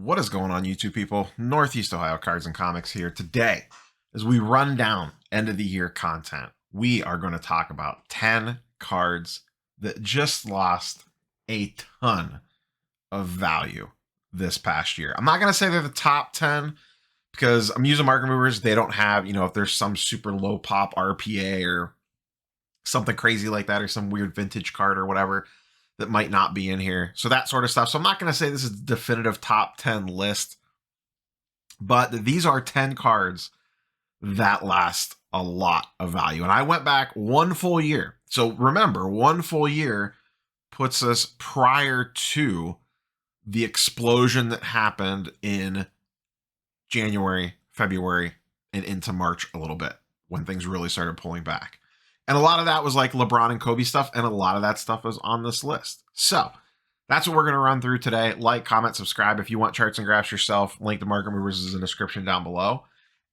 What is going on, YouTube people? Northeast Ohio Cards and Comics here. Today, as we run down end of the year content, we are going to talk about 10 cards that just lost a ton of value this past year. I'm not going to say they're the top 10 because I'm using market movers. They don't have, if there's some super low pop RPA or something crazy like that, or some weird vintage card or whatever that might not be in here. So that sort of stuff. So I'm not going to say this is a definitive top 10 list, but these are 10 cards that last a lot of value. And I went back one full year. So remember, one full year puts us prior to the explosion that happened in January, February, and into March a little bit when things really started pulling back. And a lot of that was like LeBron and Kobe stuff, and a lot of that stuff is on this list. So that's what we're going to run through today. Like, comment, subscribe if you want charts and graphs yourself. Link to Market Movers is in the description down below.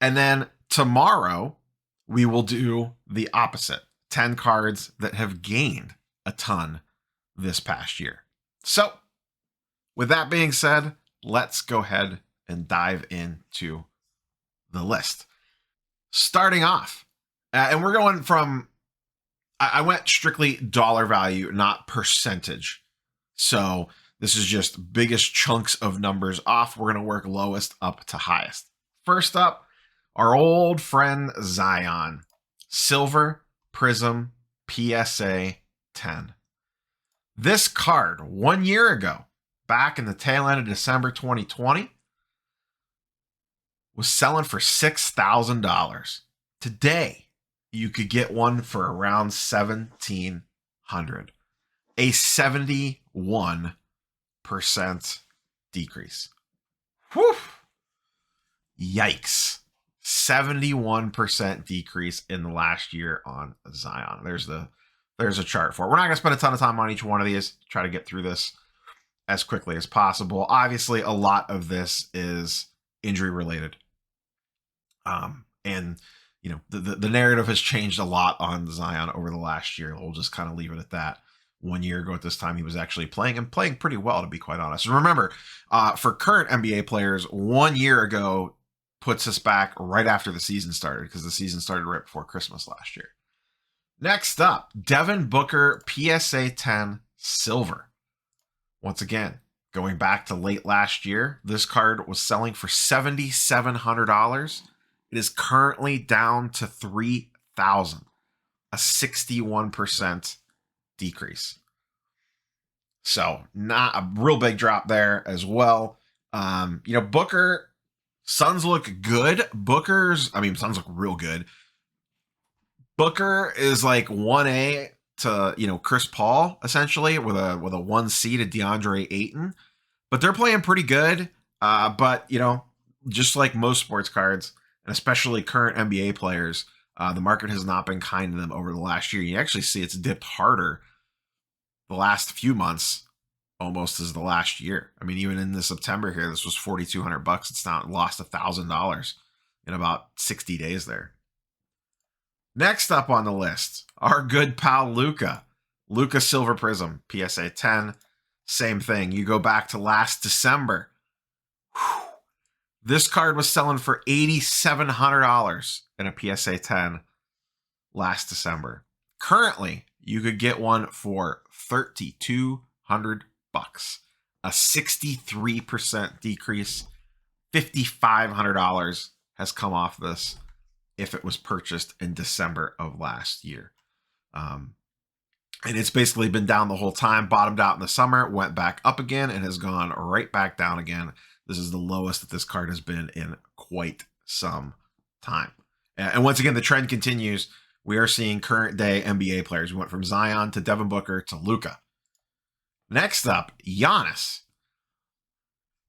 And then tomorrow, we will do the opposite. 10 cards that have gained a ton this past year. So with that being said, let's go ahead and dive into the list. Starting off, and we're going from... I went strictly dollar value, not percentage. So this is just biggest chunks of numbers off. We're going to work lowest up to highest. First up, our old friend Zion. Silver, Prism, PSA 10. This card, 1 year ago, back in the tail end of December 2020, was selling for $6,000. Today, you could get one for around $1,700, a 71% decrease. Whew. Yikes. 71% decrease in the last year on Zion. There's a chart for it. We're not going to spend a ton of time on each one of these. Try to get through this as quickly as possible. Obviously, a lot of this is injury related. And the narrative has changed a lot on Zion over the last year. We'll just kind of leave it at that. 1 year ago at this time, he was actually playing and playing pretty well, to be quite honest. And remember, for current NBA players, 1 year ago puts us back right after the season started, because the season started right before Christmas last year. Next up, Devin Booker, PSA 10 Silver. Once again, going back to late last year, this card was selling for $7,700. It is currently down to $3,000, a 61% decrease. So not a real big drop there as well. Booker, Suns look good. Suns look real good. Booker is like 1A to, Chris Paul, essentially, with a 1C to DeAndre Ayton. But they're playing pretty good. But just like most sports cards, and especially current NBA players, the market has not been kind to them over the last year. You actually see it's dipped harder the last few months, almost as the last year. I mean, even in the September here, this was $4,200. It's now lost $1,000 in about 60 days there. Next up on the list, our good pal Luca. Luca Silver Prism, PSA 10. Same thing. You go back to last December. Whew. This card was selling for $8,700 in a PSA 10 last December. Currently, you could get one for $3,200, a 63% decrease. $5,500 has come off this if it was purchased in December of last year. And it's basically been down the whole time, bottomed out in the summer, went back up again, and has gone right back down again. This is the lowest that this card has been in quite some time. And once again, the trend continues. We are seeing current day NBA players. We went from Zion to Devin Booker to Luca. Next up, Giannis.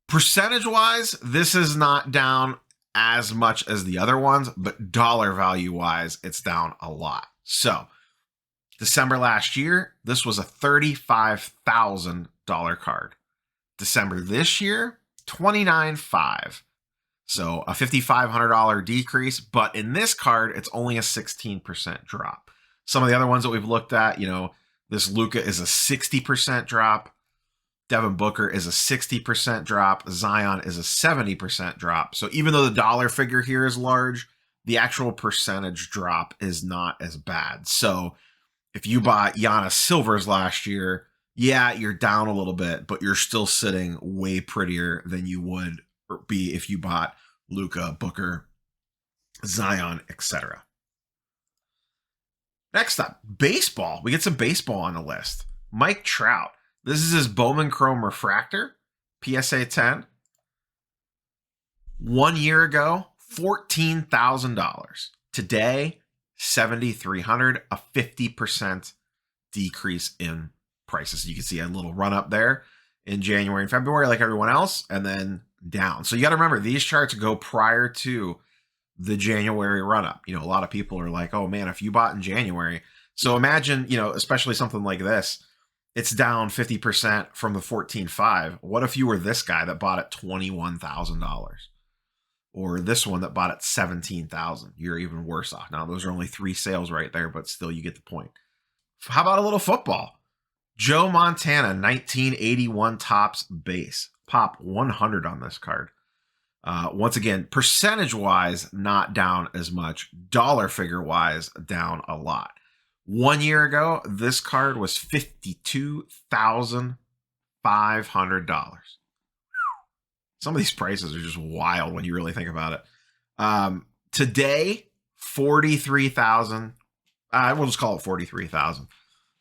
Percentage-wise, this is not down as much as the other ones, but dollar value-wise, it's down a lot. So, December last year, this was a $35,000 card. December this year, $29,500. So a $5,500 decrease, but in this card, it's only a 16% drop. Some of the other ones that we've looked at, this Luca is a 60% drop. Devin Booker is a 60% drop. Zion is a 70% drop. So even though the dollar figure here is large, the actual percentage drop is not as bad. So if you bought Giannis Silvers last year, yeah, you're down a little bit, but you're still sitting way prettier than you would be if you bought Luca, Booker, Zion, etc. Next up, baseball. We get some baseball on the list. Mike Trout. This is his Bowman Chrome Refractor, PSA 10. 1 year ago, $14,000. Today, $7,300, a 50% decrease in prices. You can see a little run up there in January and February like everyone else, and then down. So you got to remember, these charts go prior to the January run up. A lot of people are like, oh man, if you bought in January. So imagine, especially something like this, it's down 50% from the 14.5. What if you were this guy that bought at $21,000? Or this one that bought at $17,000? You're even worse off. Now, those are only 3 sales right there, but still you get the point. How about a little football? Joe Montana, 1981 Topps base. Pop 100 on this card. Once again, percentage-wise, not down as much. Dollar figure-wise, down a lot. 1 year ago, this card was $52,500. Some of these prices are just wild when you really think about it. Today, $43,000. We'll just call it $43,000.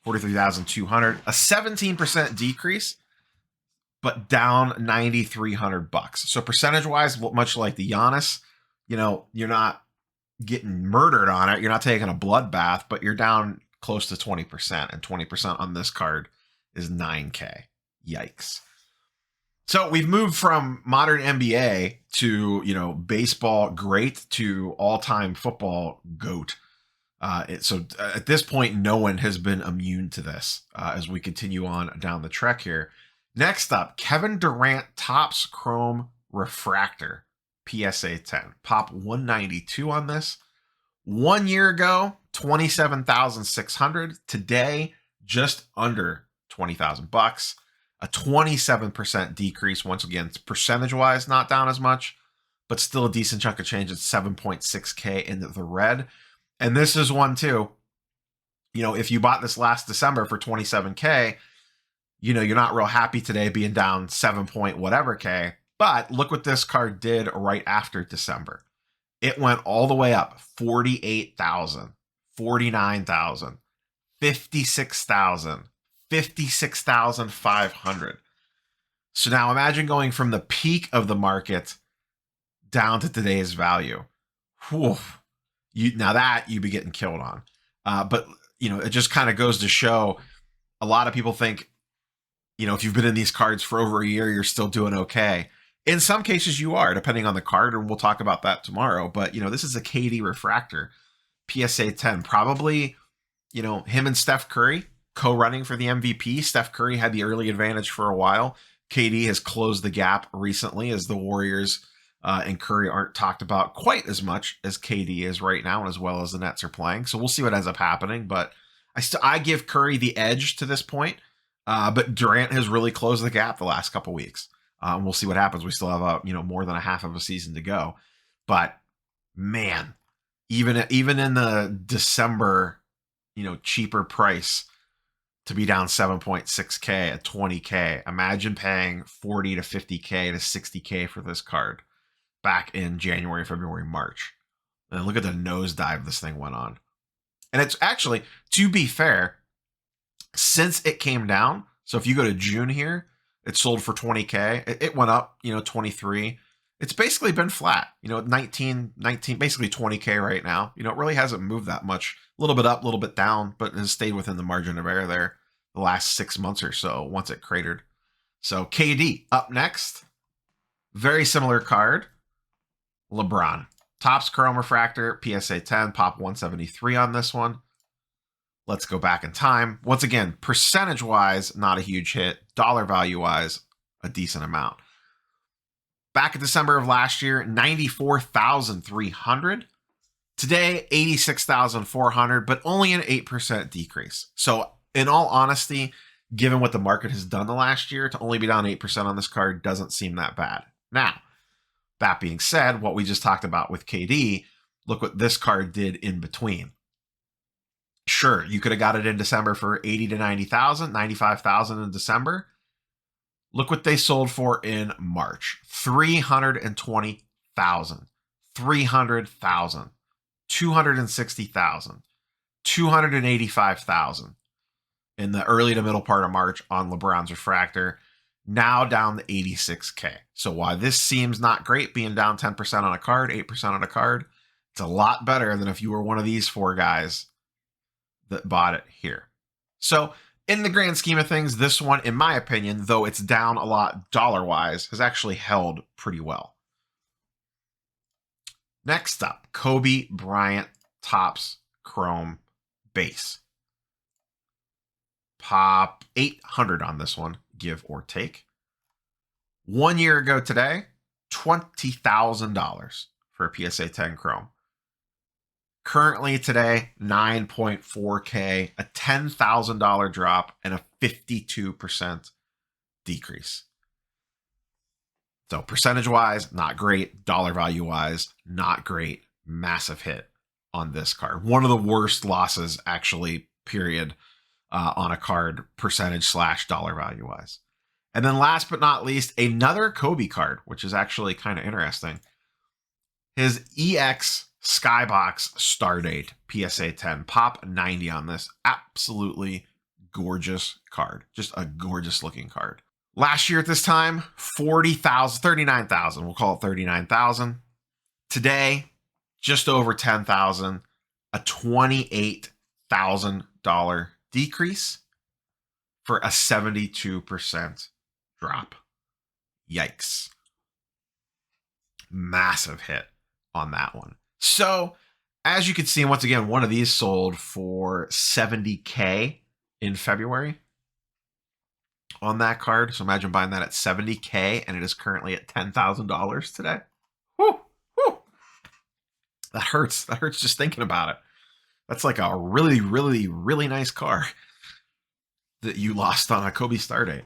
$43,200. A 17% decrease, but down $9,300. So percentage-wise, much like the Giannis, you're not getting murdered on it. You're not taking a bloodbath, but you're down close to 20%, and 20% on this card is $9K. Yikes. So we've moved from modern NBA to, baseball great to all-time football GOAT. So at this point, no one has been immune to this as we continue on down the trek here. Next up, Kevin Durant Topps Chrome Refractor, PSA 10. Pop 192 on this. 1 year ago, $27,600. Today, just under $20,000. A 27% decrease. Once again, percentage-wise, not down as much, but still a decent chunk of change at 7.6K in the red. And this is one too. If you bought this last December for 27K, you're not real happy today being down 7 point whatever K. But look what this card did right after December. It went all the way up 48,000, 49,000, 56,000, 56,500. So now imagine going from the peak of the market down to today's value. Whew. Now that you'd be getting killed on. But, it just kind of goes to show a lot of people think, if you've been in these cards for over a year, you're still doing okay. In some cases you are, depending on the card, and we'll talk about that tomorrow. But, this is a KD Refractor, PSA 10. Probably, him and Steph Curry co-running for the MVP. Steph Curry had the early advantage for a while. KD has closed the gap recently as the Warriors and Curry aren't talked about quite as much as KD is right now, and as well as the Nets are playing. So we'll see what ends up happening. But I give Curry the edge to this point. But Durant has really closed the gap the last couple weeks. And we'll see what happens. We still have more than a half of a season to go. But man, even in the December, cheaper price to be down 7.6K at 20K. Imagine paying 40 to 50K to 60K for this card back in January, February, March. And look at the nosedive this thing went on. And it's actually, to be fair, since it came down, so if you go to June here, it sold for 20K. It went up, 23. It's basically been flat, 19, basically 20K right now. It really hasn't moved that much. A little bit up, a little bit down, but has stayed within the margin of error there the last 6 months or so once it cratered. So KD up next. Very similar card. LeBron. Topps Chrome Refractor, PSA 10, pop 173 on this one. Let's go back in time. Once again, percentage-wise, not a huge hit. Dollar value-wise, a decent amount. Back in December of last year, 94,300. Today, 86,400, but only an 8% decrease. So in all honesty, given what the market has done the last year, to only be down 8% on this card doesn't seem that bad. Now, that being said, what we just talked about with KD, look what this card did in between. Sure, you could have got it in December for 80 to 90,000, 95,000 in December. Look what they sold for in March. 320,000, 300,000, 260,000, 285,000 in the early to middle part of March on LeBron's Refractor, now down to 86K. So while this seems not great being down 10% on a card, 8% on a card, it's a lot better than if you were one of these four guys that bought it here. So in the grand scheme of things, this one, in my opinion, though it's down a lot dollar-wise, has actually held pretty well. Next up, Kobe Bryant Topps Chrome Base. Pop 800 on this one, give or take. 1 year ago today, $20,000 for a PSA 10 Chrome. Currently today, 9.4K, a $10,000 drop, and a 52% decrease. So percentage-wise, not great. Dollar value-wise, not great. Massive hit on this card. One of the worst losses, actually, period, on a card, percentage/dollar value-wise. And then last but not least, another Kobe card, which is actually kind of interesting. His EX Skybox Stardate PSA 10, pop 90 on this. Absolutely gorgeous card. Just a gorgeous looking card. Last year at this time, 40,000, 39,000. We'll call it 39,000. Today, just over 10,000. A $28,000 decrease for a 72% drop. Yikes. Massive hit on that one. So, as you can see, once again, one of these sold for 70K in February on that card. So imagine buying that at 70K and it is currently at $10,000 today. Whew, whew. That hurts. That hurts just thinking about it. That's like a really, really, really nice car that you lost on a Kobe Stardate.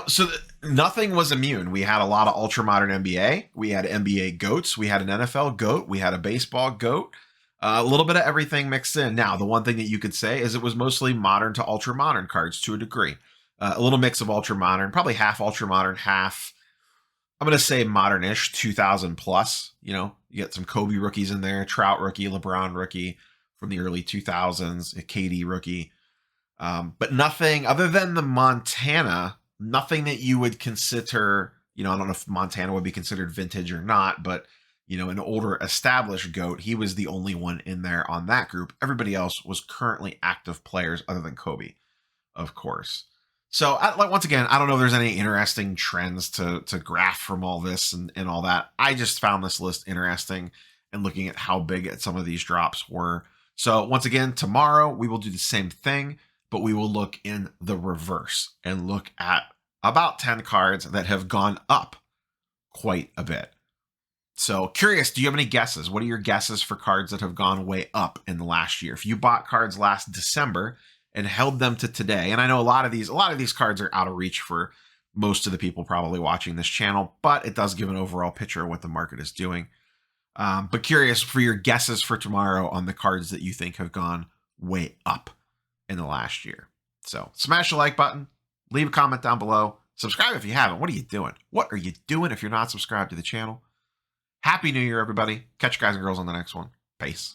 So nothing was immune. We had a lot of ultra-modern NBA. We had NBA GOATs. We had an NFL GOAT. We had a baseball GOAT. A little bit of everything mixed in. Now, the one thing that you could say is it was mostly modern to ultra-modern cards to a degree. A little mix of ultra-modern, probably half ultra-modern, half, I'm going to say modern-ish, 2000 plus. You get some Kobe rookies in there, Trout rookie, LeBron rookie from the early 2000s, a KD rookie. But nothing other than the Montana, nothing that you would consider, I don't know if Montana would be considered vintage or not, but, an older established GOAT, he was the only one in there on that group. Everybody else was currently active players other than Kobe, of course. So once again, I don't know if there's any interesting trends to graph from all this and all that. I just found this list interesting and looking at how big some of these drops were. So once again, tomorrow we will do the same thing, but we will look in the reverse and look at about 10 cards that have gone up quite a bit. So curious, do you have any guesses? What are your guesses for cards that have gone way up in the last year? If you bought cards last December and held them to today, and I know a lot of these cards are out of reach for most of the people probably watching this channel, but it does give an overall picture of what the market is doing. But curious for your guesses for tomorrow on the cards that you think have gone way up in the last year. So smash the like button, leave a comment down below, subscribe if you haven't. What are you doing? What are you doing if you're not subscribed to the channel? Happy New Year, everybody. Catch you guys and girls on the next one. Peace.